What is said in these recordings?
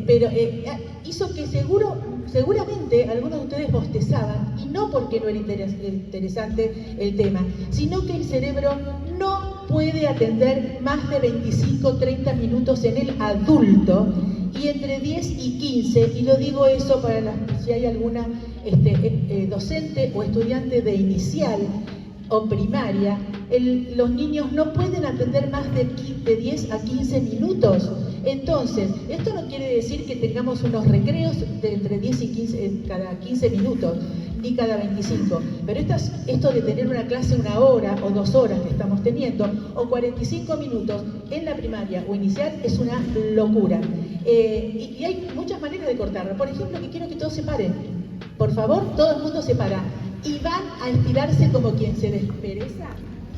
Pero hizo que seguramente algunos de ustedes bostezaban, y no porque no era interesante el tema, sino que el cerebro no puede atender más de 25-30 minutos en el adulto, y entre 10 y 15, y lo digo eso para si hay alguna docente o estudiante de inicial o primaria, los niños no pueden atender más de 10 a 15 minutos. Entonces, esto no quiere decir que tengamos unos recreos de entre 10 y 15, cada 15 minutos, ni cada 25. Pero esto de tener una clase 1 hora o 2 horas que estamos teniendo, o 45 minutos en la primaria o inicial, es una locura. Y hay muchas maneras de cortarlo. Por ejemplo, que quiero que todos se paren. Por favor, todo el mundo se para. Y van a estirarse como quien se despereza.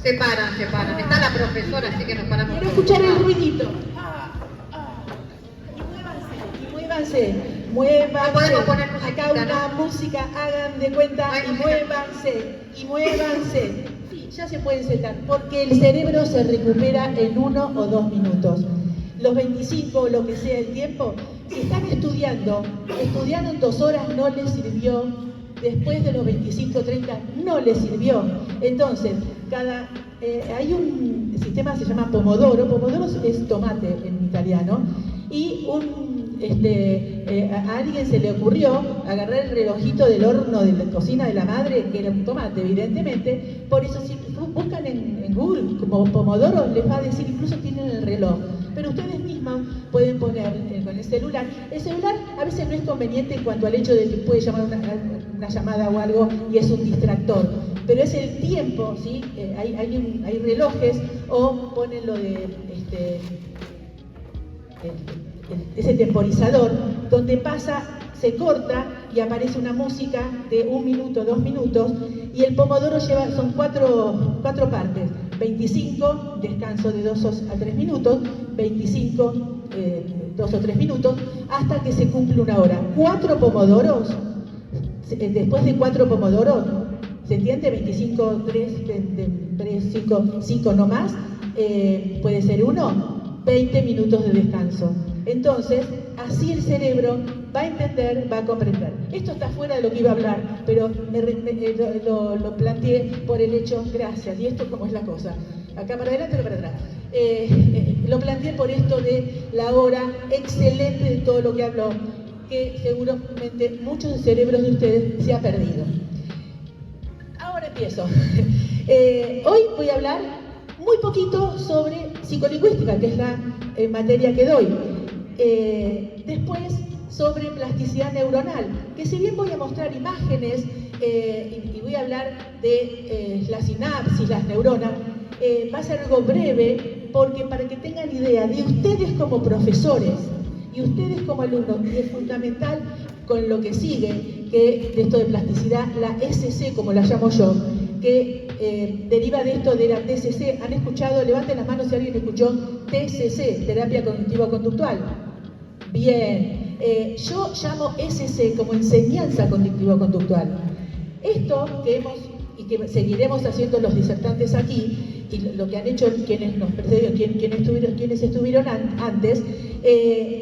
Se paran. Está la profesora, así que nos paramos. Quiero escuchar el ruidito. Y muévanse. Podemos poner Acá una música, hagan de cuenta, y muévanse. Sí, ya se pueden sentar, porque el cerebro se recupera en 1 o 2 minutos. Los 25 o lo que sea el tiempo, si están estudiaron 2 horas, no les sirvió. Después de los 25 o 30 no les sirvió. Entonces, hay un sistema que se llama Pomodoro. Pomodoro es tomate en italiano. Y a alguien se le ocurrió agarrar el relojito del horno de la cocina de la madre, que era un tomate, evidentemente. Por eso, si buscan en Google como Pomodoro, les va a decir, incluso tienen el reloj. Pero ustedes mismos pueden poner con el celular. El celular a veces no es conveniente en cuanto al hecho de que puede llamar una llamada o algo y es un distractor. Pero es el tiempo, ¿sí? Hay relojes, o ponen lo de ese temporizador, donde se corta y aparece una música de 1 minuto, 2 minutos, y el pomodoro son cuatro partes: 25, descanso de 2 a 3 minutos, 25, 2 o 3 minutos, hasta que se cumple 1 hora. 4 pomodoros, después de 4 pomodoros, ¿se entiende? 25, 3, 5 no más, puede ser 1, 20 minutos de descanso. Entonces, así el cerebro va a entender, va a comprender. Esto está fuera de lo que iba a hablar, pero lo planteé por el hecho, gracias, y esto cómo es la cosa, acá para adelante o para atrás. Lo planteé por esto de la hora, excelente de todo lo que habló, que seguramente muchos cerebros de ustedes se ha perdido. Ahora empiezo. Hoy voy a hablar muy poquito sobre psicolingüística, que es la materia que doy. Después sobre plasticidad neuronal, que si bien voy a mostrar imágenes y voy a hablar de la sinapsis, las neuronas, va a ser algo breve, porque para que tengan idea de ustedes como profesores y ustedes como alumnos, y es fundamental con lo que sigue, que de esto de plasticidad, la SC, como la llamo yo, que deriva de esto de la TCC. ¿Han escuchado? Levanten las manos si alguien escuchó TCC, terapia cognitivo-conductual. Bien, yo llamo SC como enseñanza cognitivo-conductual. Esto que hemos y que seguiremos haciendo los disertantes aquí, y lo que han hecho quienes nos precedieron, quienes estuvieron antes,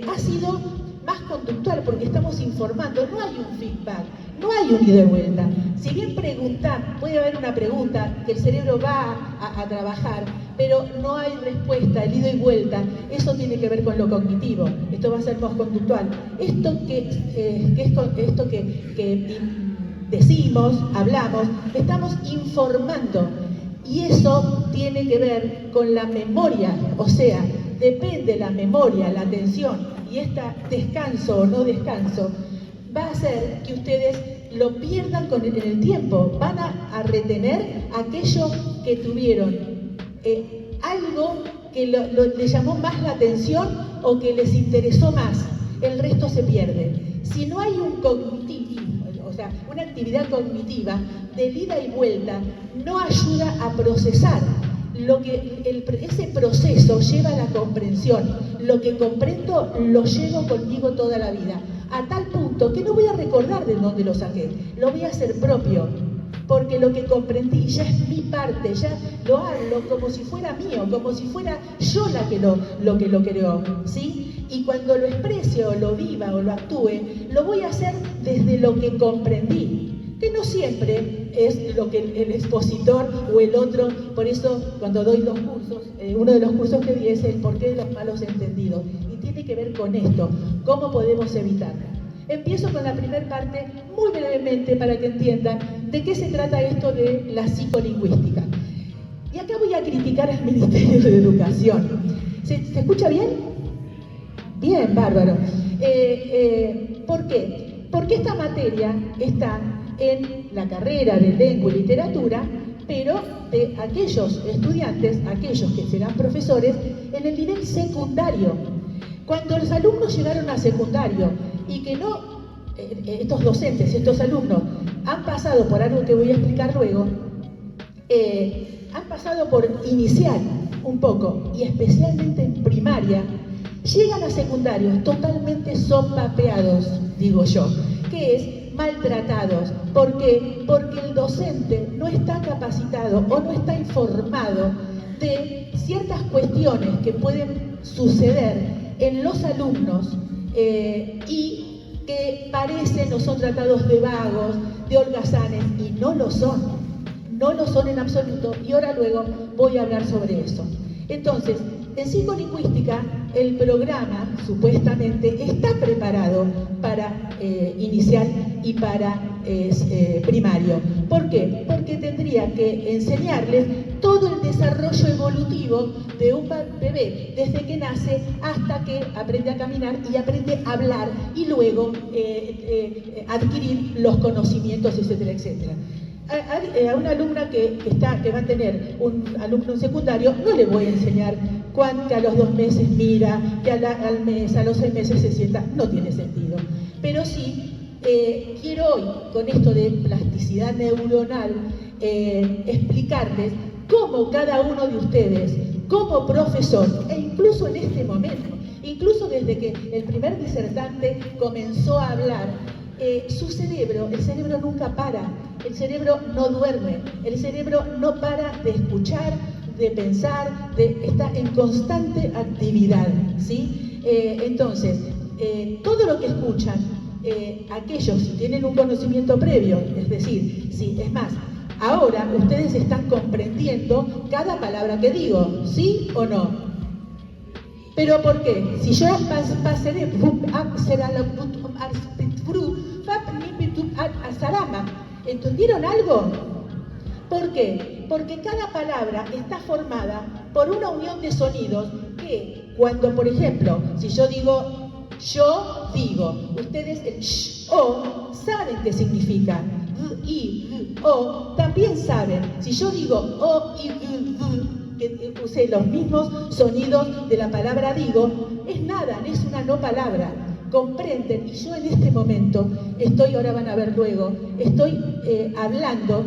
ha sido más conductual, porque estamos informando, no hay un feedback, no hay un ida y vuelta. Si bien preguntar, puede haber una pregunta que el cerebro va a trabajar, pero no hay respuesta, el ida y vuelta, eso tiene que ver con lo cognitivo, esto va a ser más conductual. Esto que decimos, hablamos, estamos informando, y eso tiene que ver con la memoria, o sea, depende la memoria, la atención, y descanso o no descanso, va a hacer que ustedes lo pierdan en el tiempo, van a retener aquello que tuvieron, algo que les llamó más la atención o que les interesó más, el resto se pierde. Si no hay un cognitivo, o sea, una actividad cognitiva de ida y vuelta, no ayuda a procesar. Ese proceso lleva a la comprensión. Lo que comprendo lo llevo conmigo toda la vida, a tal punto que no voy a recordar de dónde lo saqué, lo voy a hacer propio, porque lo que comprendí ya es mi parte, ya lo hablo como si fuera mío, como si fuera yo la que lo creó, ¿sí? Y cuando lo exprese o lo viva o lo actúe, lo voy a hacer desde lo que comprendí, que no siempre es lo que el expositor o el otro. Por eso cuando doy los cursos, uno de los cursos que di es el porqué de los malos entendidos, y tiene que ver con esto, cómo podemos evitarlo. Empiezo con la primera parte muy brevemente para que entiendan de qué se trata esto de la psicolingüística. Y acá voy a criticar al Ministerio de Educación. ¿Se escucha bien? Bien, bárbaro. ¿Por qué? Porque esta materia está en la carrera de lengua y literatura, pero de aquellos estudiantes, aquellos que serán profesores, en el nivel secundario. Cuando los alumnos llegaron a secundario y que no, estos docentes, estos alumnos, han pasado por algo que voy a explicar luego, han pasado por inicial un poco, y especialmente en primaria, llegan a secundarios totalmente sopapeados, digo yo, que es maltratados. ¿Por qué? Porque el docente no está capacitado o no está informado de ciertas cuestiones que pueden suceder en los alumnos y que parecen o son tratados de vagos, de holgazanes, y no lo son. No lo son en absoluto, y ahora luego voy a hablar sobre eso. Entonces, en psicolingüística, el programa supuestamente está preparado para inicial y para primario. ¿Por qué? Porque tendría que enseñarles todo el desarrollo evolutivo de un bebé, desde que nace hasta que aprende a caminar y aprende a hablar, y luego adquirir los conocimientos, etcétera, etcétera. A una alumna que va a tener un alumno en secundario, no le voy a enseñar que a los 2 meses mira, que al mes, a los 6 meses se sienta. No tiene sentido. Pero sí, quiero hoy, con esto de plasticidad neuronal, explicarles cómo cada uno de ustedes, como profesor, e incluso en este momento, incluso desde que el primer disertante comenzó a hablar, su cerebro, el cerebro nunca para, el cerebro no duerme, el cerebro no para de escuchar, de pensar, está en constante actividad, ¿sí? Entonces, todo lo que escuchan, aquellos tienen un conocimiento previo, es decir, sí, es más, ahora ustedes están comprendiendo cada palabra que digo, ¿sí o no? ¿Pero por qué? Si yo pasaré ¿entendieron algo? ¿Por qué? Porque cada palabra está formada por una unión de sonidos que cuando, por ejemplo, si yo digo, ustedes el sh, o, saben qué significa. O, también saben. Si yo digo o y que usé los mismos sonidos de la palabra digo, es nada, es una no palabra. Comprenden, y yo en este momento ahora van a ver luego, estoy hablando,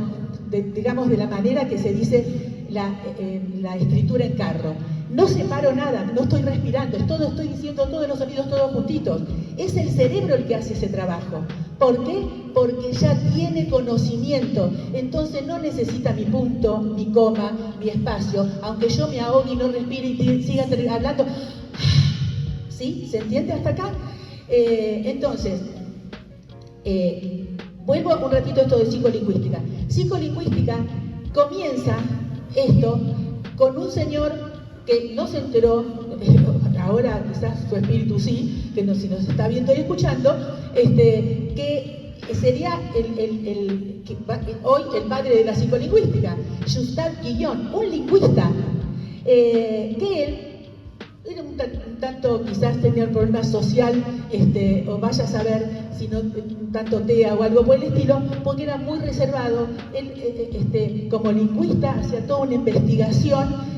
digamos, de la manera que se dice la escritura en carro. No separo nada, no estoy respirando, estoy diciendo todos los sonidos todos juntitos. Es el cerebro el que hace ese trabajo. ¿Por qué? Porque ya tiene conocimiento, entonces no necesita mi punto, mi coma, mi espacio, aunque yo me ahogue y no respire y siga hablando. ¿Sí? ¿Se entiende hasta acá? Entonces, vuelvo un ratito a esto de psicolingüística. Psicolingüística comienza esto con un señor que no se enteró, ahora quizás su espíritu sí, que si nos está viendo y escuchando, que sería hoy el padre de la psicolingüística, Gustave Guillon, un lingüista, que él era un tanto, quizás tenía un problema social, o vaya a saber si no un tanto TEA o algo por el estilo, porque era muy reservado. Él, como lingüista, hacía toda una investigación,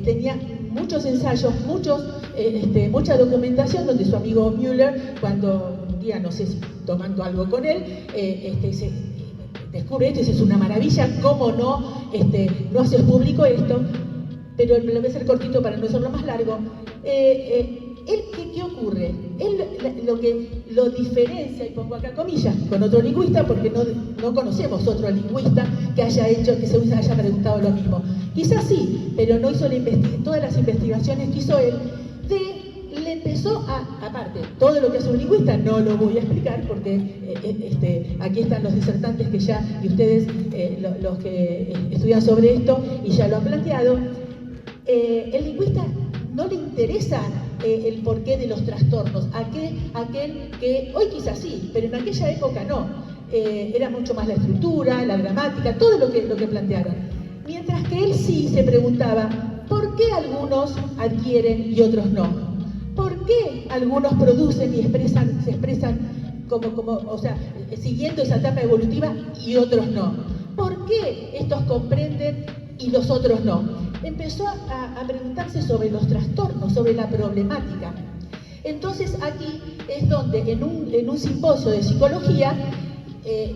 tenía muchos ensayos, mucha documentación, donde su amigo Müller, cuando un día, no sé si tomando algo con él, se descubre esto y dice, es una maravilla, ¿cómo no haces público esto? Pero lo voy a hacer cortito para no hacerlo más largo. ¿Qué ocurre? Él lo diferencia, y pongo acá comillas, con otro lingüista, porque no conocemos otro lingüista que haya preguntado lo mismo. Quizás sí, pero no hizo todas las investigaciones que hizo él, de empezó aparte, todo lo que hace un lingüista no lo voy a explicar porque aquí están los disertantes que ya, y ustedes los que estudian sobre esto y ya lo han planteado. El lingüista no le interesa el porqué de los trastornos, aquel que hoy quizás sí, pero en aquella época no. Era mucho más la estructura, la gramática, todo lo que plantearon. Mientras que él sí se preguntaba, ¿por qué algunos adquieren y otros no? ¿Por qué algunos producen y se expresan o sea, siguiendo esa etapa evolutiva y otros no? ¿Por qué estos comprenden y los otros no? Empezó a preguntarse sobre los trastornos, sobre la problemática. Entonces aquí es donde en un simposio de psicología,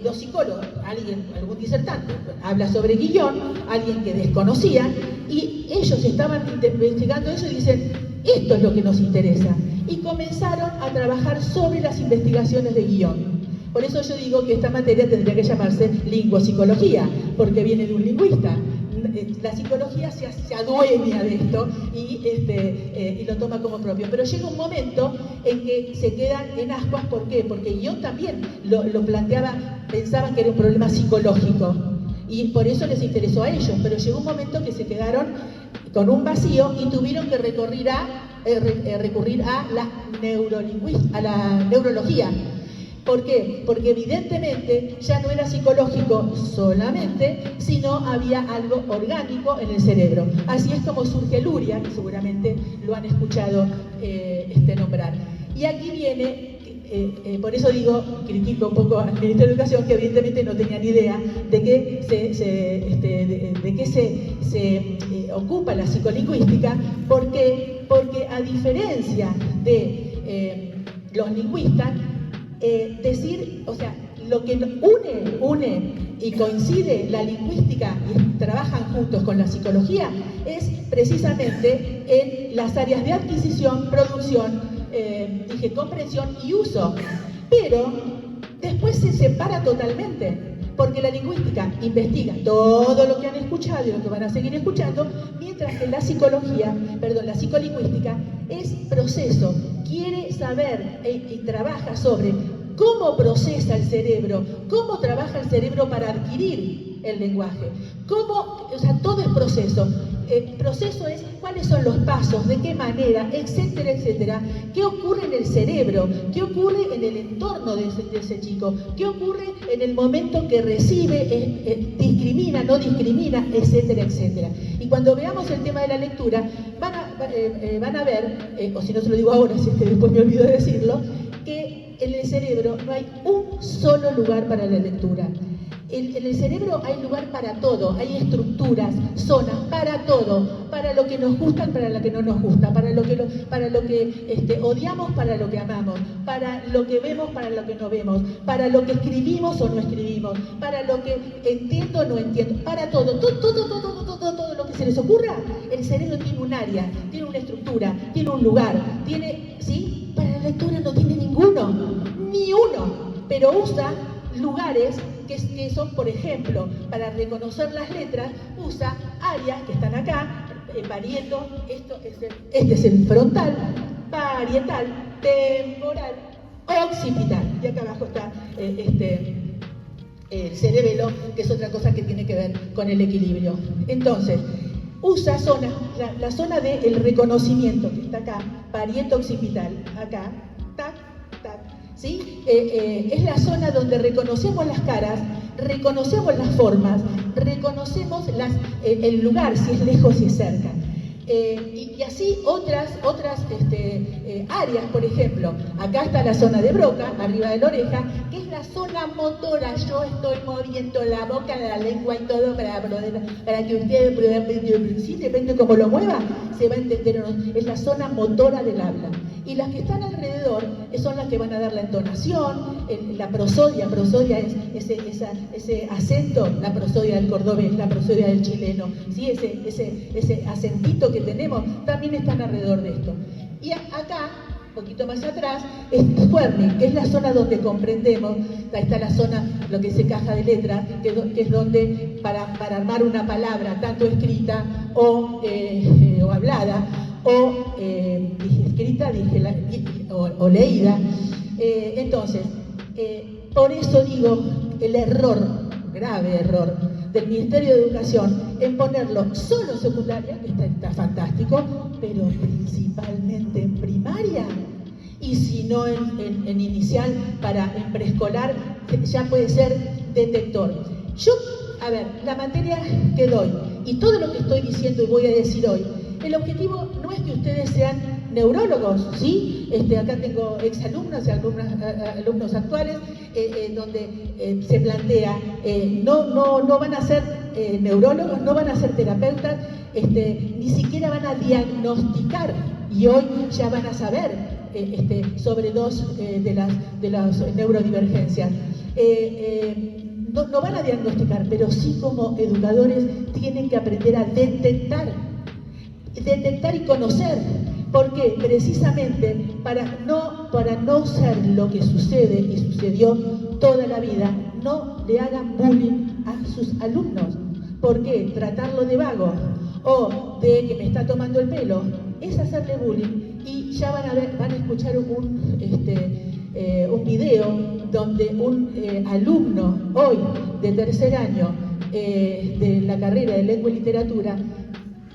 los psicólogos, algún disertante, habla sobre Guillón, alguien que desconocía, y ellos estaban investigando eso y dicen, esto es lo que nos interesa. Y comenzaron a trabajar sobre las investigaciones de Guillón. Por eso yo digo que esta materia tendría que llamarse lingüopsicología, porque viene de un lingüista. La psicología se adueña de esto y lo toma como propio. Pero llega un momento en que se quedan en ascuas. ¿Por qué? Porque Guillón también lo planteaba, pensaban que era un problema psicológico. Y por eso les interesó a ellos. Pero llegó un momento que se quedaron con un vacío y tuvieron que recurrir a la neurología. ¿Por qué? Porque evidentemente ya no era psicológico solamente, sino había algo orgánico en el cerebro. Así es como surge Luria, que seguramente lo han escuchado nombrar. Y aquí viene, por eso digo, critico un poco al Ministerio de Educación, que evidentemente no tenía ni idea de qué se ocupa la psicolingüística. ¿Por qué? Porque a diferencia de los lingüistas, lo que une y coincide la lingüística y trabajan juntos con la psicología es precisamente en las áreas de adquisición, producción, comprensión y uso. Pero después se separa totalmente, porque la lingüística investiga todo lo que han escuchado y lo que van a seguir escuchando, mientras que la psicolingüística es proceso, quiere saber y trabaja sobre cómo procesa el cerebro, cómo trabaja el cerebro para adquirir el lenguaje, todo es proceso. El proceso es cuáles son los pasos, de qué manera, etcétera, etcétera, qué ocurre en el cerebro, qué ocurre en el entorno de ese chico, qué ocurre en el momento que recibe, discrimina, no discrimina, etcétera, etcétera. Y cuando veamos el tema de la lectura, van a ver, o si no se lo digo ahora, si es que después me olvido de decirlo, que en el cerebro no hay un solo lugar para la lectura. En el cerebro hay lugar para todo, hay estructuras, zonas, para todo, para lo que nos gusta, para lo que no nos gusta, para lo que odiamos, para lo que amamos, para lo que vemos, para lo que no vemos, para lo que escribimos o no escribimos, para lo que entiendo o no entiendo, para todo lo que se les ocurra. El cerebro tiene un área, tiene una estructura, tiene un lugar, ¿sí? Para la lectura no tiene ninguno, ni uno, pero usa lugares que son, por ejemplo, para reconocer las letras, usa áreas que están acá, parieto, este es el frontal, parietal, temporal, occipital, y acá abajo está el cerebelo, que es otra cosa que tiene que ver con el equilibrio. Entonces, usa zonas, la zona del reconocimiento, que está acá, parieto occipital, acá, tac, tac, ¿sí? Es la zona donde reconocemos las caras, reconocemos las formas, reconocemos el lugar, si es lejos, si es cerca. Y así otras áreas, por ejemplo, acá está la zona de Broca, arriba de la oreja, que es la zona motora. Yo estoy moviendo la boca, la lengua y todo para que ustedes puedan, sí, depende de cómo lo mueva, se va a entender o no. Es la zona motora del habla. Y las que están alrededor son las que van a dar la entonación, la prosodia. Prosodia es ese acento, la prosodia del cordobés, la prosodia del chileno, ¿sí? ese acentito que tenemos, también están alrededor de esto. Y acá, un poquito más atrás, es Wernicke, que es la zona donde comprendemos. Ahí está la zona, lo que se caja de letras, que es donde para armar una palabra, tanto escrita o hablada, o escrita o leída. Entonces, por eso digo, el error, grave error, del Ministerio de Educación en ponerlo solo en secundaria, que está fantástico, pero principalmente en primaria. Y si no en inicial, en preescolar, ya puede ser detector. Yo, a ver, la materia que doy y todo lo que estoy diciendo y voy a decir hoy, el objetivo no es que ustedes sean neurólogos, ¿sí? Acá tengo exalumnos y alumnos actuales donde se plantea, no van a ser neurólogos, no van a ser terapeutas, ni siquiera van a diagnosticar, y hoy ya van a saber sobre dos de las neurodivergencias. No van a diagnosticar, pero sí como educadores tienen que aprender a detectar y conocer. ¿Por qué? Precisamente para no ser lo que sucede y sucedió toda la vida, no le hagan bullying a sus alumnos. ¿Por qué? Tratarlo de vago o de que me está tomando el pelo es hacerle bullying, y ya van a escuchar un video donde un alumno hoy de tercer año de la carrera de Lengua y Literatura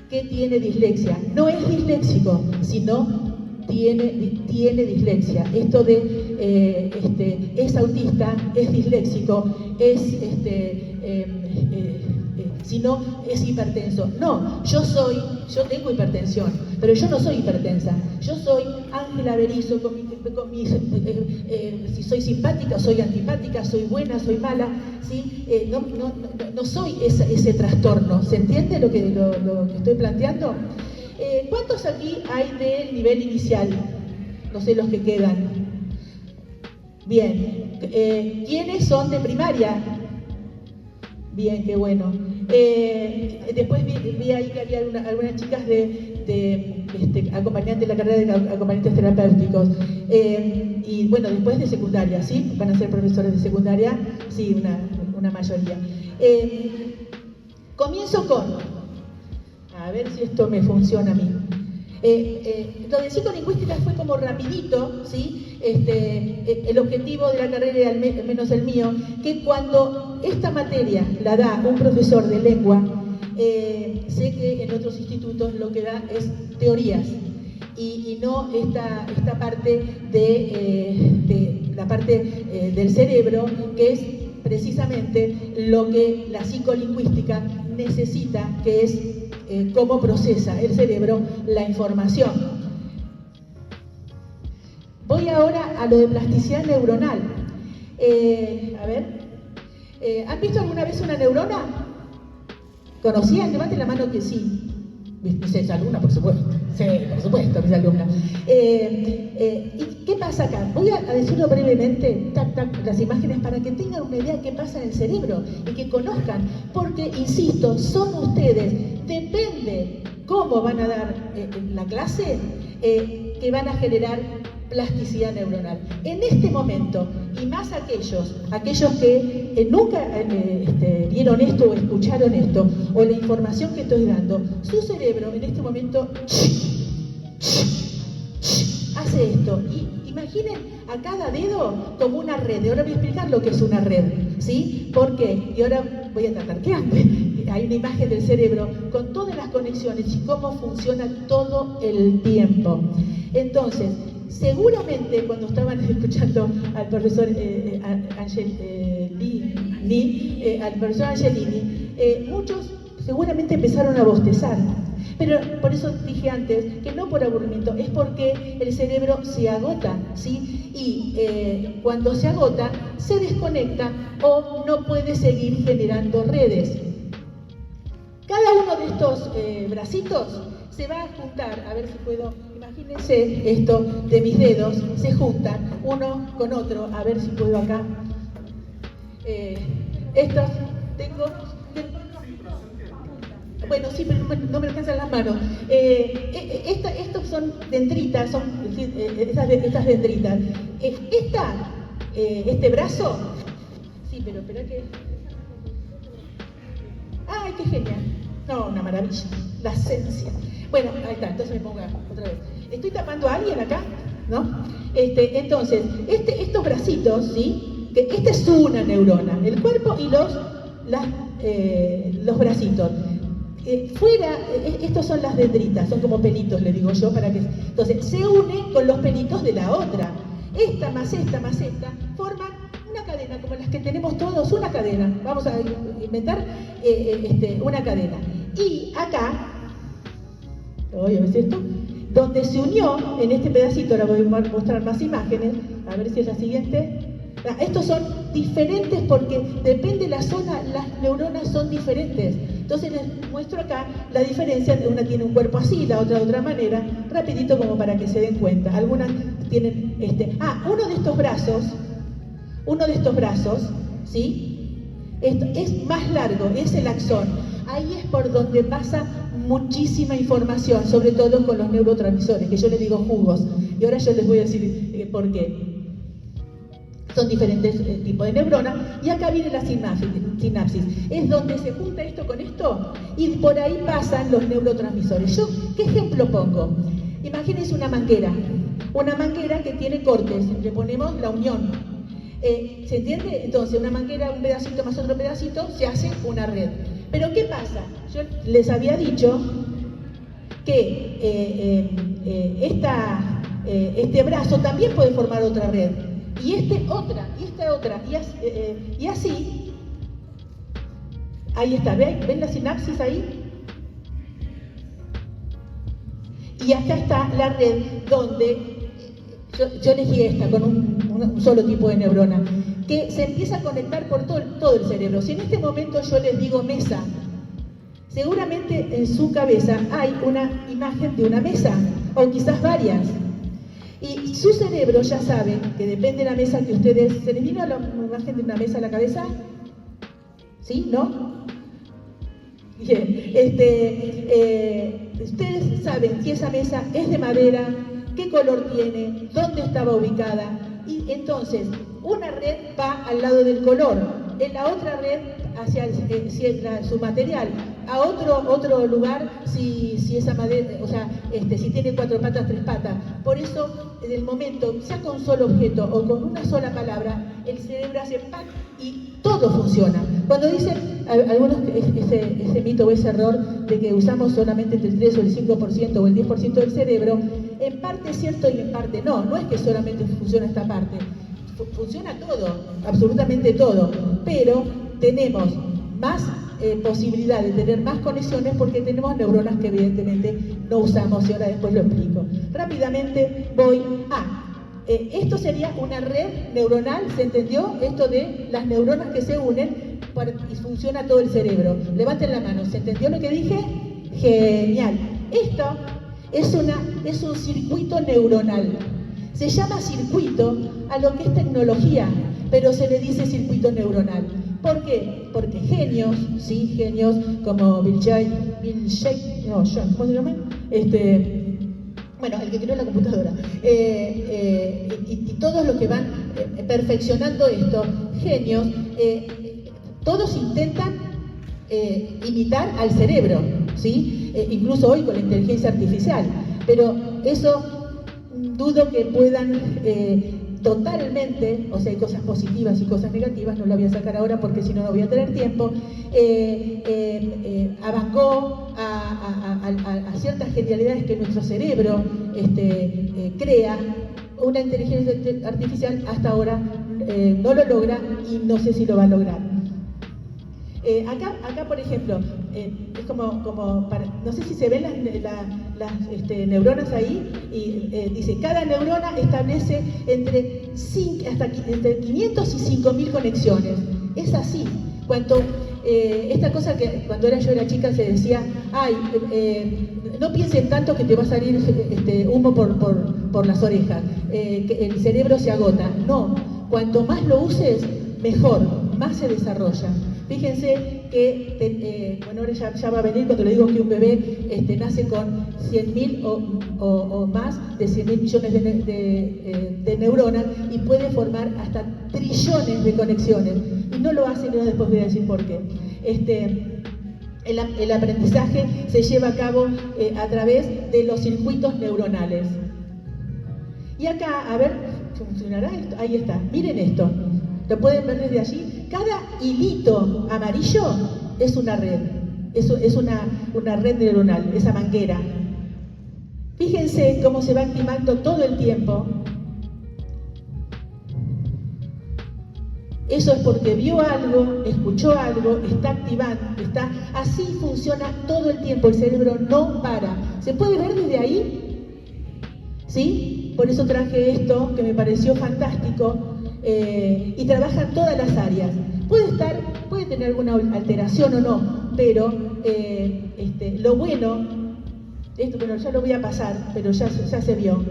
que tiene dislexia, no es disléxico, sino tiene dislexia. Esto de es autista, es disléxico, sino es hipertenso. No, yo tengo hipertensión, pero yo no soy hipertensa. Yo soy Ángela Berizo, si soy simpática, soy antipática, soy buena, soy mala, ¿sí? No soy ese trastorno. ¿Se entiende lo que estoy planteando? ¿Cuántos aquí hay de nivel inicial? No sé los que quedan. Bien. ¿Quiénes son de primaria? Bien, qué bueno. Después vi ahí que había algunas chicas de acompañantes de la carrera de acompañantes terapéuticos. Y bueno, después de secundaria, ¿sí? Van a ser profesores de secundaria, sí, una mayoría. Comienzo con, a ver si esto me funciona a mí. Lo de psicolingüística fue como rapidito, ¿sí? El objetivo de la carrera, al menos el mío, que cuando esta materia la da un profesor de lengua, sé que en otros institutos lo que da es teorías y no esta parte de la parte del cerebro, que es precisamente lo que la psicolingüística necesita, que es cómo procesa el cerebro la información. Voy ahora a lo de plasticidad neuronal. A ver, ¿han visto alguna vez una neurona? ¿Conocían? Levanten la mano que sí. Mis alumnas, por supuesto. Sí, por supuesto, mis alumnas. ¿Y qué pasa acá? Voy a decirlo brevemente, las imágenes, para que tengan una idea de qué pasa en el cerebro y que conozcan. Porque, insisto, son ustedes, depende cómo van a dar la clase, que van a generar plasticidad neuronal. En este momento, y más aquellos que nunca vieron esto o escucharon esto, o la información que estoy dando, su cerebro en este momento hace esto. Y imaginen a cada dedo como una red. Ahora voy a explicar lo que es una red, ¿sí? ¿Por qué? Y ahora voy a tratar que hay una imagen del cerebro con todas las conexiones y cómo funciona todo el tiempo. Entonces, seguramente cuando estaban escuchando al profesor Angelini, muchos seguramente empezaron a bostezar. Pero por eso dije antes que no por aburrimiento, es porque el cerebro se agota, ¿sí? Y cuando se agota, se desconecta o no puede seguir generando redes. Cada uno de estos bracitos se va a juntar, a ver si puedo, imagínense esto de mis dedos, se juntan uno con otro, a ver si puedo acá. Estos tengo... Bueno, sí, pero no me alcanzan las manos. Estos son dendritas, son estas dendritas. Este brazo... Sí, pero espera que... ¡Ay, qué genial! No, una maravilla, la esencia. Bueno, ahí está, entonces me pongo otra vez. ¿Estoy tapando a alguien acá? ¿No? Entonces, estos bracitos, ¿sí? Que esta es una neurona, el cuerpo y los bracitos. Fuera, estos son las dendritas, son como pelitos, le digo yo, para que... Entonces, se une con los pelitos de la otra. Esta más esta forman una cadena, como las que tenemos todos, una cadena. Vamos a inventar una cadena. Y acá, ¿voy a ver esto? Donde se unió, en este pedacito, ahora voy a mostrar más imágenes, a ver si es la siguiente. Estos son diferentes porque depende de la zona, las neuronas son diferentes. Entonces les muestro acá la diferencia, una tiene un cuerpo así, la otra de otra manera, rapidito como para que se den cuenta. Algunas tienen uno de estos brazos, ¿sí? Es más largo, es el axón. Ahí es por donde pasa muchísima información, sobre todo con los neurotransmisores, que yo les digo jugos. Y ahora yo les voy a decir por qué. Son diferentes tipos de neuronas, y acá viene la sinapsis. Es donde se junta esto con esto, y por ahí pasan los neurotransmisores. Yo, ¿qué ejemplo pongo? Imagínense una manguera que tiene cortes, le ponemos la unión. ¿Se entiende? Entonces, una manguera, un pedacito más otro pedacito, se hace una red. Pero ¿qué pasa? Yo les había dicho que este brazo también puede formar otra red. Y otra, y así, ahí está, ¿ven la sinapsis ahí? Y acá está la red donde yo elegí esta con un solo tipo de neurona, que se empieza a conectar por todo el cerebro. Si en este momento yo les digo mesa, seguramente en su cabeza hay una imagen de una mesa, o quizás varias. Y su cerebro ya sabe que depende de la mesa que ustedes... ¿Se les vino la imagen de una mesa a la cabeza? ¿Sí? ¿No? Bien. Ustedes saben si esa mesa es de madera, qué color tiene, dónde estaba ubicada. Y entonces, una red va al lado del color, en la otra red hacia su material, a otro lugar si esa madera, o sea, si tiene 4 patas, 3 patas. Por eso, en el momento, sea con un solo objeto o con una sola palabra, el cerebro hace ¡pac! Y todo funciona. Cuando dicen algunos ese mito o ese error de que usamos solamente entre el 3 o el 5% o el 10% del cerebro, en parte es cierto y en parte no. No es que solamente funciona esta parte. Funciona todo, absolutamente todo, pero tenemos más posibilidad de tener más conexiones porque tenemos neuronas que evidentemente no usamos, y ahora después lo explico. Rápidamente voy esto sería una red neuronal, ¿se entendió? Esto de las neuronas que se unen y funciona todo el cerebro. Levanten la mano, ¿se entendió lo que dije? Genial. Esto es un circuito neuronal. Se llama circuito a lo que es tecnología, pero se le dice circuito neuronal. ¿Por qué? Porque genios, sí, genios como Bill Gates, ¿cómo se llama? Bueno, el que creó la computadora, y todos los que van perfeccionando esto, genios, todos intentan imitar al cerebro, ¿sí? Incluso hoy con la inteligencia artificial, pero eso dudo que puedan totalmente, o sea, hay cosas positivas y cosas negativas, no lo voy a sacar ahora porque si no, no voy a tener tiempo, abangó a ciertas genialidades que nuestro cerebro crea. Una inteligencia artificial hasta ahora no lo logra y no sé si lo va a lograr. Acá, por ejemplo, es como para, no sé si se ven las neuronas ahí, y dice, cada neurona establece entre 500 y 5000 conexiones. Es así. Esta cosa que cuando yo era chica se decía, no piensen tanto que te va a salir humo por las orejas, que el cerebro se agota. No, cuanto más lo uses, mejor, más se desarrolla. Fíjense que, ahora ya va a venir cuando le digo que un bebé nace con 100.000 o más de 100.000 millones de neuronas y puede formar hasta trillones de conexiones. Y no lo hace, y después voy a decir por qué. El aprendizaje se lleva a cabo a través de los circuitos neuronales. Y acá, a ver, ¿funcionará esto? Ahí está, miren esto. ¿Lo pueden ver desde allí? Cada hilito amarillo es una red. Es una red neuronal, esa manguera. Fíjense cómo se va activando todo el tiempo. Eso es porque vio algo, escuchó algo, está activando, así funciona todo el tiempo, el cerebro no para. ¿Se puede ver desde ahí? ¿Sí? Por eso traje esto, que me pareció fantástico, y trabaja en todas las áreas. Puede tener alguna alteración o no, pero lo bueno, bueno, ya lo voy a pasar, pero ya se vio.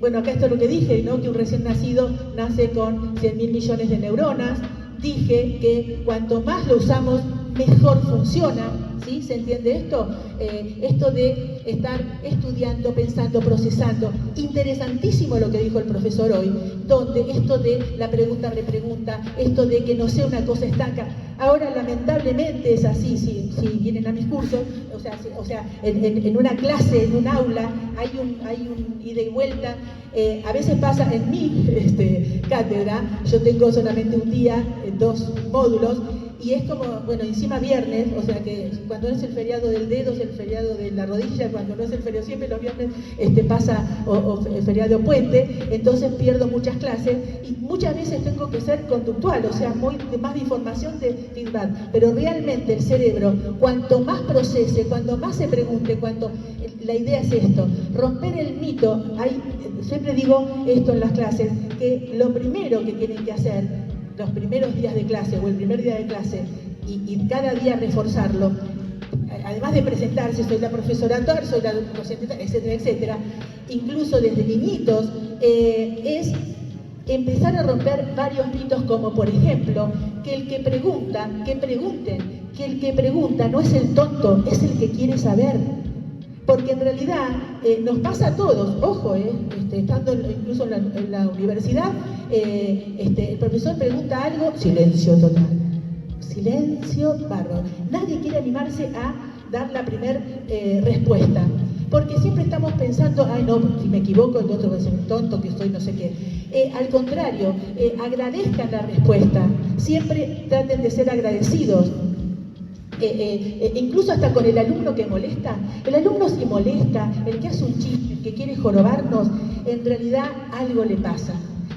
Bueno, acá esto es lo que dije, ¿no? Que un recién nacido nace con 100.000 millones de neuronas. Dije que cuanto más lo usamos, mejor funciona, ¿sí? ¿Se entiende esto? Esto de estar estudiando, pensando, procesando. Interesantísimo lo que dijo el profesor hoy, donde esto de la pregunta-repregunta, esto de que no sea una cosa estanca. Ahora, lamentablemente, es así, si vienen a mis cursos, o sea, en una clase, en un aula, hay un ida y vuelta. A veces pasa en mi cátedra, yo tengo solamente un día, 2 módulos, y es como, bueno, encima viernes, o sea que cuando es el feriado del dedo, es el feriado de la rodilla, cuando no es el feriado siempre los viernes pasa o el feriado puente, entonces pierdo muchas clases y muchas veces tengo que ser conductual, o sea, más de información de feedback, pero realmente el cerebro, cuanto más procese, cuanto más se pregunte, la idea es esto, romper el mito. Siempre digo esto en las clases, que lo primero que tienen que hacer los primeros días de clase o el primer día de clase y cada día reforzarlo, además de presentarse, soy la profesora Tor, soy la docente, etcétera, etcétera, incluso desde niñitos, es empezar a romper varios mitos, como por ejemplo, que el que pregunta, que pregunten, que el que pregunta no es el tonto, es el que quiere saber. Porque en realidad nos pasa a todos, ojo, estando incluso en la universidad, el profesor pregunta algo, silencio total, silencio bárbaro. Nadie quiere animarse a dar la primera respuesta, porque siempre estamos pensando, ay no, si me equivoco el otro va a ser un tonto, que estoy no sé qué. Al contrario, agradezcan la respuesta, siempre traten de ser agradecidos. Incluso hasta con el alumno que molesta, el alumno si molesta, el que hace un chiste, el que quiere jorobarnos, en realidad algo le pasa,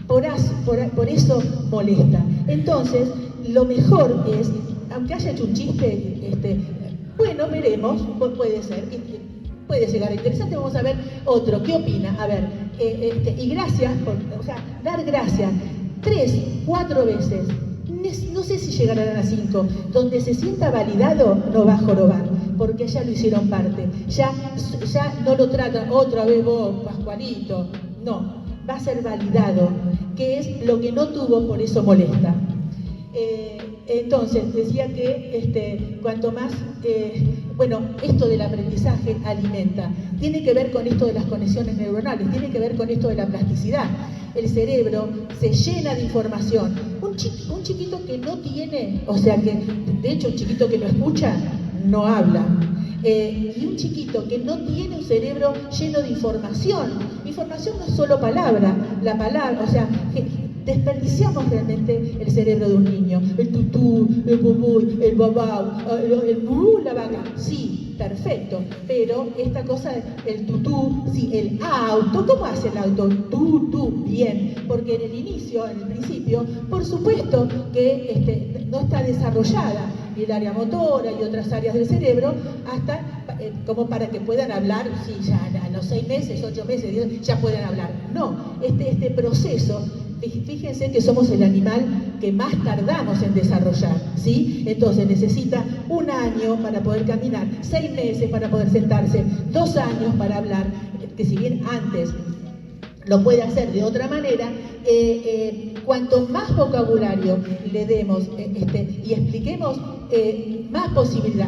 por eso molesta. Entonces, lo mejor es, aunque haya hecho un chiste, bueno, veremos, puede ser, puede llegar a interesante, vamos a ver otro, ¿qué opina? A ver, y gracias, dar gracias 3, 4 veces. No sé si llegarán a 5, donde se sienta validado no va a jorobar, porque ya lo hicieron parte, ya no lo tratan otra vez vos, Pascualito, no, va a ser validado, que es lo que no tuvo, por eso molesta. Entonces, decía que cuanto más, bueno, esto del aprendizaje alimenta, tiene que ver con esto de las conexiones neuronales, tiene que ver con esto de la plasticidad. El cerebro se llena de información. Un chiquito que no tiene, o sea que, de hecho, un chiquito que no escucha, no habla. Y un chiquito que no tiene un cerebro lleno de información. Información no es solo palabra, la palabra, o sea, que desperdiciamos realmente el cerebro de un niño. El tutú, el bubuy, el babau, el burú, la vaca. Sí, perfecto, pero esta cosa, el tutú, sí, el auto, ¿cómo hace el auto? Tutú, bien, porque en el inicio, en el principio, por supuesto que no está desarrollada ni el área motora y otras áreas del cerebro, hasta como para que puedan hablar, sí, ya a los 6 meses, 8 meses, 10, ya pueden hablar. No, este proceso, fíjense que somos el animal que más tardamos en desarrollar, ¿sí? Entonces necesita 1 año para poder caminar, 6 meses para poder sentarse, 2 años para hablar, que si bien antes lo puede hacer de otra manera, cuanto más vocabulario le demos y expliquemos, más posibilidad.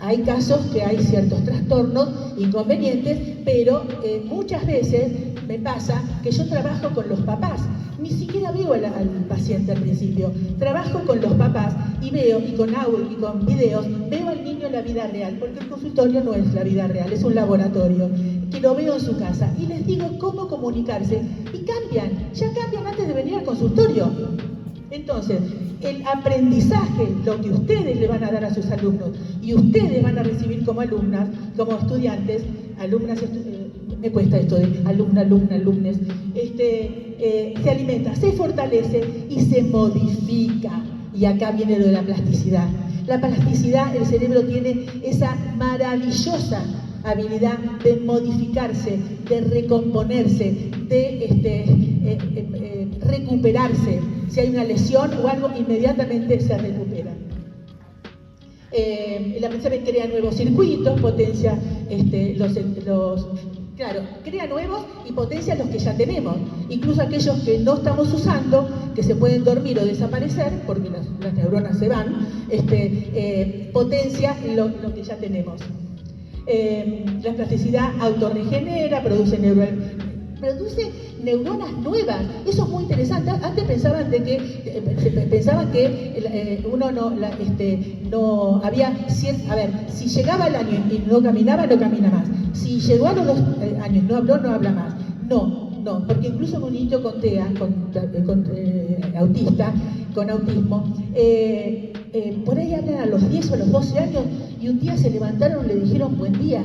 Hay casos que hay ciertos trastornos, inconvenientes, pero muchas veces me pasa que yo trabajo con los papás. Ni siquiera veo al paciente al principio. Trabajo con los papás y veo, y con audio y con videos, veo al niño en la vida real, porque el consultorio no es la vida real, es un laboratorio, que lo veo en su casa. Y les digo cómo comunicarse. Y cambian, ya cambian antes de venir al consultorio. Entonces, el aprendizaje, lo que ustedes le van a dar a sus alumnos y ustedes van a recibir como alumnas, como estudiantes, me cuesta esto de alumnes, se alimenta, se fortalece y se modifica. Y acá viene lo de la plasticidad. La plasticidad, el cerebro tiene esa maravillosa habilidad de modificarse, de recomponerse, de recuperarse. Si hay una lesión o algo, inmediatamente se recupera. El aprendizaje crea nuevos circuitos, potencia claro, crea nuevos y potencia los que ya tenemos. Incluso aquellos que no estamos usando, que se pueden dormir o desaparecer, porque las neuronas se van, potencia lo que ya tenemos. La plasticidad autorregenera, produce neuronas nuevas. Eso es muy interesante. Antes pensaban que uno no había a ver, si llegaba el año y no caminaba, no camina más. Si llegó a los 2 años, no habló, no habla más. No, porque incluso un niño con TEA, autista, con autismo, por ahí hablan a los 10 o a los 12 años y un día se levantaron y le dijeron buen día.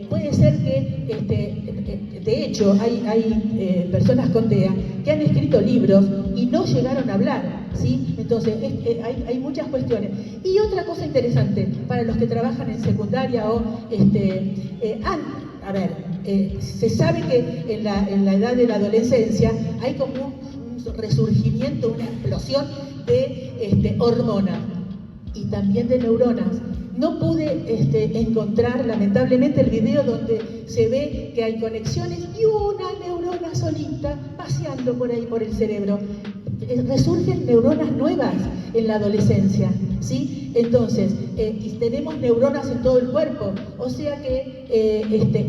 Puede ser que, de hecho, hay personas con TEA que han escrito libros y no llegaron a hablar, ¿sí? Entonces, hay muchas cuestiones. Y otra cosa interesante, para los que trabajan en secundaria o, se sabe que en la edad de la adolescencia hay como un resurgimiento, una explosión de hormonas y también de neuronas. No pude encontrar, lamentablemente, el video donde se ve que hay conexiones y una neurona solita paseando por ahí por el cerebro. Resurgen neuronas nuevas en la adolescencia, ¿sí? Entonces, y tenemos neuronas en todo el cuerpo, o sea que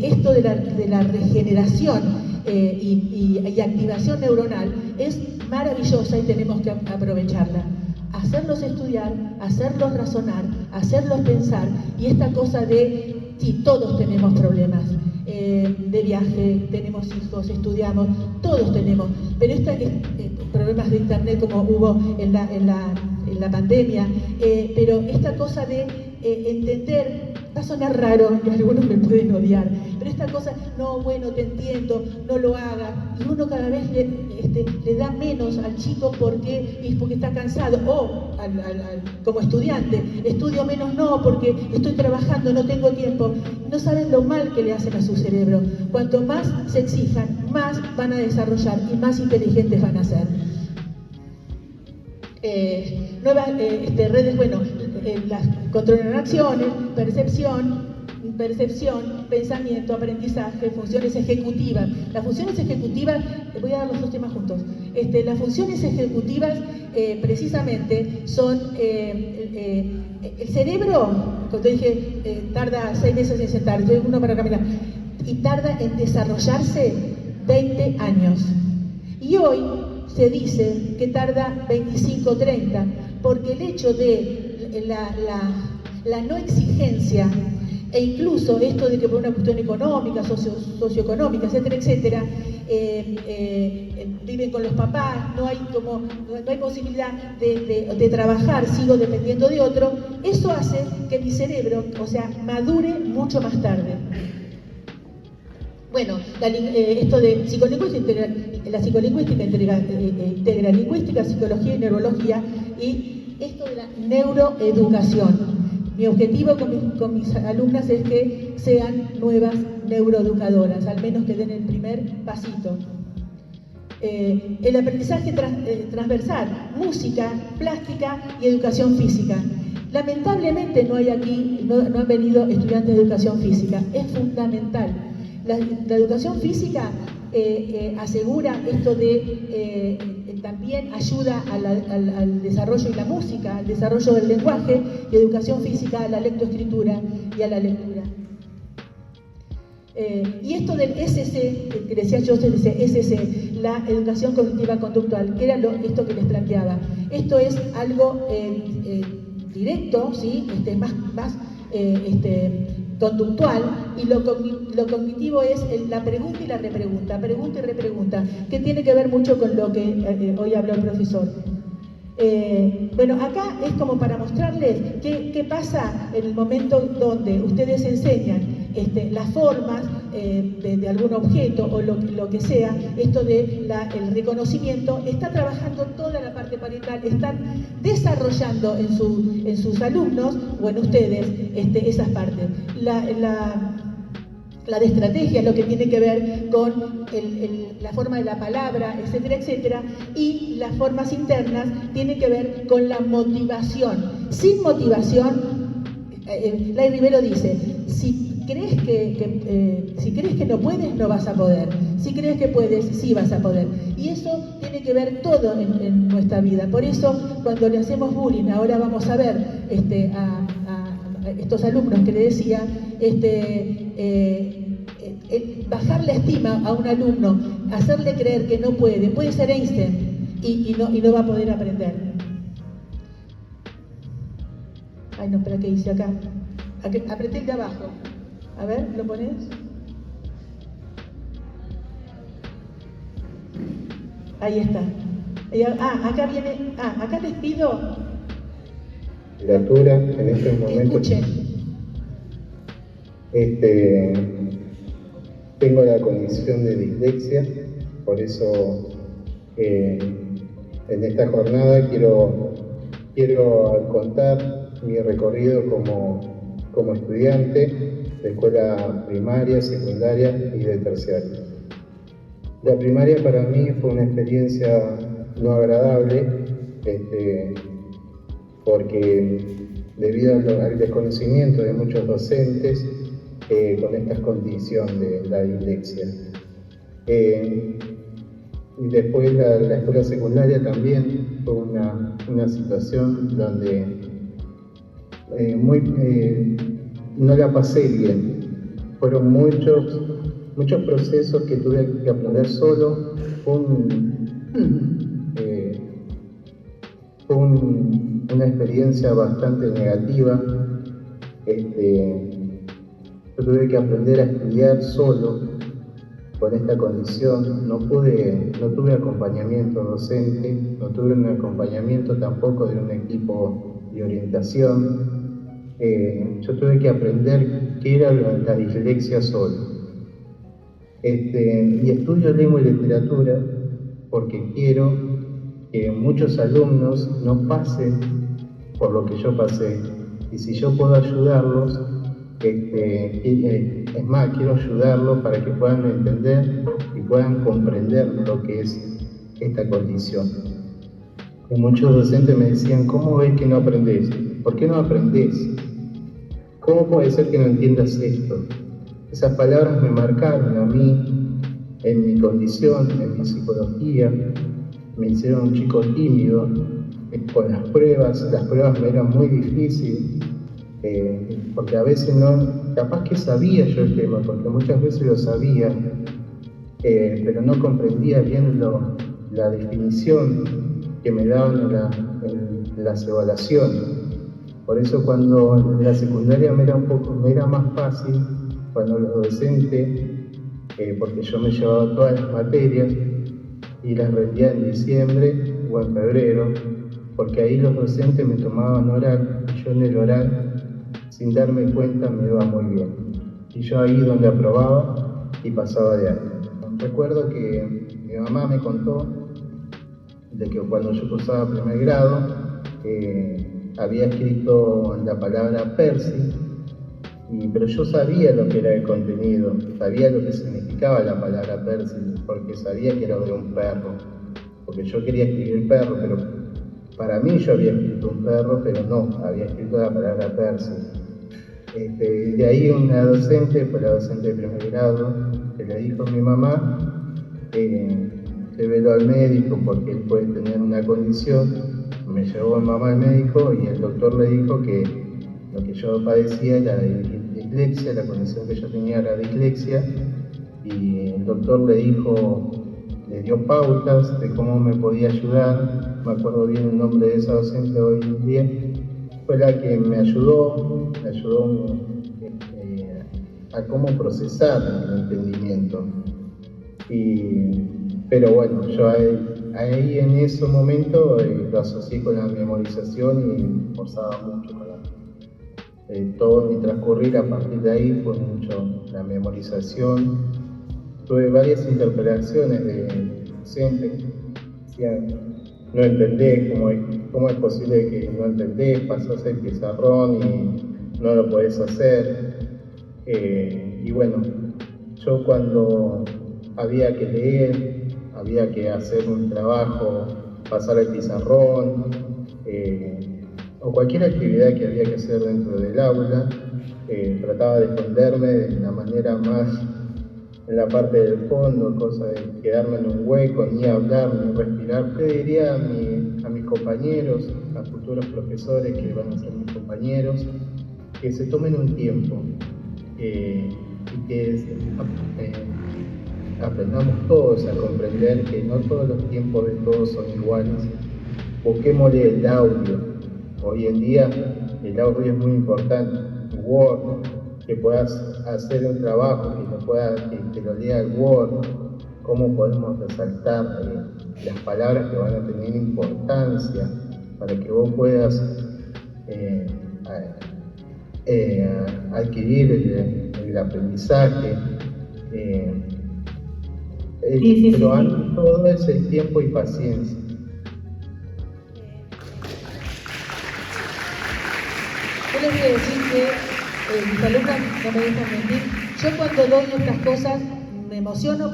esto de la regeneración y activación neuronal es maravillosa y tenemos que aprovecharla. Hacerlos estudiar, hacerlos razonar, hacerlos pensar, y esta cosa de, sí, todos tenemos problemas de viaje, tenemos hijos, estudiamos, todos tenemos, pero problemas de internet como hubo en la pandemia, pero esta cosa de entender, va a sonar raro y algunos me pueden odiar, pero esta cosa, no, bueno, te entiendo, no lo hagas, y uno cada vez le da menos al chico porque está cansado, o como estudiante, estudio menos, no, porque estoy trabajando, no tengo tiempo. No saben lo mal que le hacen a su cerebro. Cuanto más se exijan, más van a desarrollar y más inteligentes van a ser. Nuevas redes, bueno, las controlan acciones, percepción, pensamiento, aprendizaje, funciones ejecutivas. Las funciones ejecutivas, voy a dar los dos temas juntos. Las funciones ejecutivas precisamente son el cerebro, cuando dije tarda 6 meses en sentarse, uno para caminar, y tarda en desarrollarse 20 años. Y hoy se dice que tarda 25 o 30, porque el hecho de la no exigencia, e incluso esto de que por una cuestión económica, socioeconómica, etcétera, viven con los papás, no hay posibilidad de trabajar, sigo dependiendo de otro, eso hace que mi cerebro, madure mucho más tarde. Bueno, esto de psicolingüística, la psicolingüística integra lingüística, psicología y neurología, y esto de la neuroeducación. Mi objetivo con mis alumnas es que sean nuevas neuroeducadoras, al menos que den el primer pasito. El aprendizaje transversal, música, plástica y educación física. Lamentablemente no han venido estudiantes de educación física, es fundamental. La educación física asegura esto de también ayuda al desarrollo y la música, al desarrollo del lenguaje y educación física a la lectoescritura y a la lectura. Y esto del SC, que decía yo, SC, la educación cognitiva conductual, que era esto que les planteaba. Esto es algo directo, ¿sí? más conductual, y lo cognitivo es la pregunta y la repregunta, pregunta y repregunta, que tiene que ver mucho con lo que hoy habló el profesor. Bueno, acá es como para mostrarles qué pasa en el momento donde ustedes enseñan las formas de algún objeto o lo que sea, esto de el reconocimiento, está trabajando toda la parte parietal, están desarrollando en sus alumnos o en ustedes esas partes. La de estrategia, lo que tiene que ver con la forma de la palabra, etcétera, etcétera, y las formas internas tienen que ver con la motivación. Sin motivación, Lai Rivero dice, si crees que no puedes, no vas a poder. Si crees que puedes, sí vas a poder. Y eso tiene que ver todo en nuestra vida. Por eso, cuando le hacemos bullying, ahora vamos a ver a estos alumnos que le decía, bajar la estima a un alumno, hacerle creer que no puede ser Einstein y no va a poder aprender. Ay, no, espera, ¿qué hice acá? Apreté el de abajo. A ver, ¿lo pones? Ahí está. Acá viene. Acá les pido. Literatura, en estos momentos. Escuchen. Tengo la condición de dislexia, por eso en esta jornada quiero contar mi recorrido como estudiante de escuela primaria, secundaria y de terciaria. La primaria para mí fue una experiencia no agradable, porque debido al desconocimiento de muchos docentes con esta condición de la dislexia. Y después la escuela secundaria también fue una situación donde no la pasé bien. Fueron muchos procesos que tuve que aprender solo. Fue una experiencia bastante negativa. Yo tuve que aprender a estudiar solo con esta condición. No tuve acompañamiento docente, no tuve un acompañamiento tampoco de un equipo de orientación. Yo tuve que aprender qué era la dislexia solo. Y estudio lengua y literatura porque quiero que muchos alumnos no pasen por lo que yo pasé. Y si yo puedo ayudarlos, es más, quiero ayudarlos para que puedan entender y puedan comprender lo que es esta condición. Y muchos docentes me decían, ¿cómo ves que no aprendés? ¿Por qué no aprendés? ¿Cómo puede ser que no entiendas esto? Esas palabras me marcaron a mí, en mi condición, en mi psicología, me hicieron un chico tímido. Con las pruebas me eran muy difíciles, porque a veces capaz que sabía yo el tema, porque muchas veces lo sabía, pero no comprendía bien la definición que me daban en las evaluaciones. Por eso cuando en la secundaria me era más fácil, cuando los docentes, porque yo me llevaba todas las materias y las rendía en diciembre o en febrero, porque ahí los docentes me tomaban oral, y yo en el oral, sin darme cuenta, me iba muy bien. Y yo ahí donde aprobaba y pasaba de año. Recuerdo que mi mamá me contó de que cuando yo cursaba primer grado, había escrito la palabra Percy, pero yo sabía lo que era el contenido, sabía lo que significaba la palabra Percy, porque sabía que era de un perro, porque yo quería escribir perro, pero para mí yo había escrito un perro, pero no, había escrito la palabra Percy. De ahí una docente, fue la docente de primer grado, que le dijo a mi mamá Llevélo al médico porque él puede tener una condición. Me llevó mi mamá al médico y el doctor le dijo que lo que yo padecía era dislexia, la condición que yo tenía era dislexia, y el doctor le dio pautas de cómo me podía ayudar. Me acuerdo bien el nombre de esa docente hoy en día, fue la que me ayudó a cómo procesar el entendimiento. Pero bueno, yo ahí en ese momento lo asocié con la memorización y me esforzaba mucho para todo mi transcurrir. A partir de ahí fue mucho la memorización. Tuve varias interpelaciones de docentes que decían: no entendés, ¿cómo es posible que no entendés? Pasás el pizarrón y no lo podés hacer. Y bueno, yo cuando había que leer, había que hacer un trabajo, pasar el pizarrón, o cualquier actividad que había que hacer dentro del aula, trataba de esconderme de la manera más en la parte del fondo, cosa de quedarme en un hueco, ni hablar, ni respirar. Le diría a mis compañeros, a futuros profesores que van a ser mis compañeros, que se tomen un tiempo y que aprendamos todos a comprender que no todos los tiempos de todos son iguales. Busquémosle el audio. Hoy en día el audio es muy importante. Word, que puedas hacer un trabajo, que lo lea el Word, cómo podemos resaltar las palabras que van a tener importancia para que vos puedas adquirir el aprendizaje. Pero antes todo es el tiempo y paciencia. Yo les voy a decir que mis alumnos no me dejan mentir. Yo cuando doy estas cosas me emociono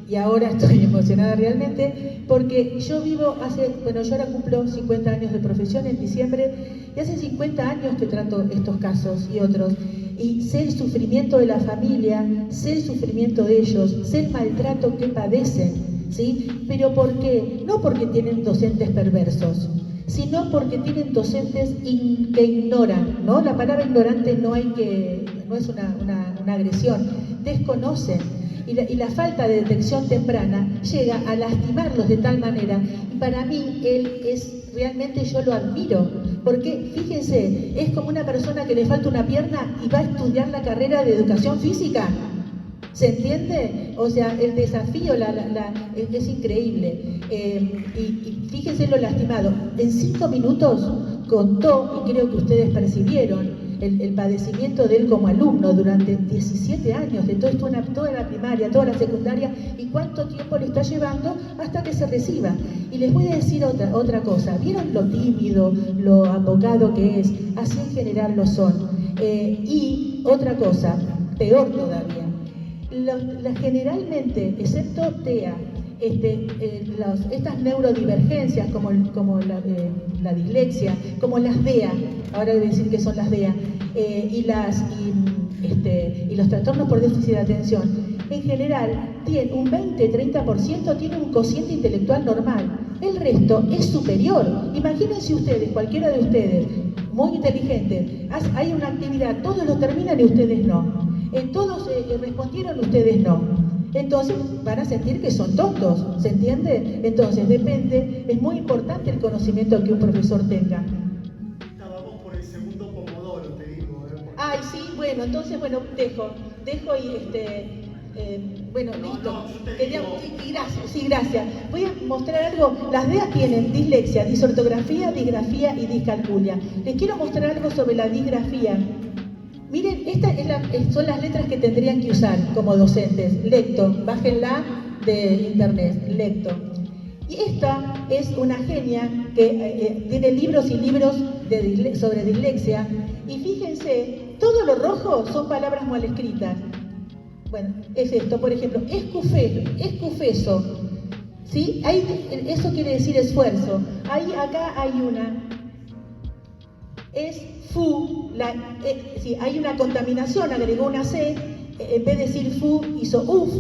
y ahora estoy emocionada realmente, porque yo vivo yo ahora cumplo 50 años de profesión en diciembre, y hace 50 años que trato estos casos y otros. Y sé el sufrimiento de la familia, sé el sufrimiento de ellos, sé el maltrato que padecen, ¿sí? Pero ¿por qué? No porque tienen docentes perversos, sino porque tienen docentes que ignoran, ¿no? La palabra ignorante no es una agresión, desconocen. Y la falta de detección temprana llega a lastimarlos de tal manera. Y para mí, realmente yo lo admiro. Porque, fíjense, es como una persona que le falta una pierna y va a estudiar la carrera de educación física. ¿Se entiende? O sea, el desafío es increíble. Y fíjense lo lastimado. En 5 minutos contó, y creo que ustedes percibieron, el padecimiento de él como alumno durante 17 años, de toda la primaria, toda la secundaria, y cuánto tiempo le está llevando hasta que se reciba. Y les voy a decir otra cosa. ¿Vieron lo tímido, lo apocado que es? Así en general lo son. Y otra cosa, peor todavía. Generalmente, excepto TEA, estas neurodivergencias como la dislexia, como las DEA, ahora voy a decir que son las DEA, y los trastornos por déficit de atención, en general un 20-30% tiene un cociente intelectual normal, el resto es superior. Imagínense ustedes, cualquiera de ustedes, muy inteligente, hay una actividad, todos lo terminan y ustedes no, todos respondieron, ustedes no. Entonces van a sentir que son tontos, ¿se entiende? Entonces es muy importante el conocimiento que un profesor tenga. Estábamos por el segundo pomodoro, te digo. Ay, sí, bueno, entonces, dejo listo. Gracias. Voy a mostrar algo. Las DEA tienen dislexia, disortografía, disgrafía y discalculia. Les quiero mostrar algo sobre la disgrafía. Miren, estas son las letras que tendrían que usar como docentes. Lecto, bájenla de internet, lecto. Y esta es una genia que tiene libros y libros sobre dislexia. Y fíjense, todo lo rojo son palabras mal escritas. Bueno, es esto, por ejemplo, escufeso. ¿Sí? Eso quiere decir esfuerzo. Acá hay una. Es fu, hay una contaminación, agregó una C, en vez de decir fu, hizo uf,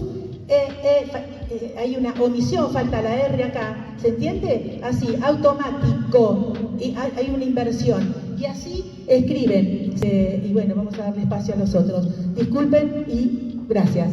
hay una omisión, falta la R acá, ¿se entiende? Así, automático, y hay una inversión. Y así escriben. Y bueno, vamos a darle espacio a los otros. Disculpen y gracias.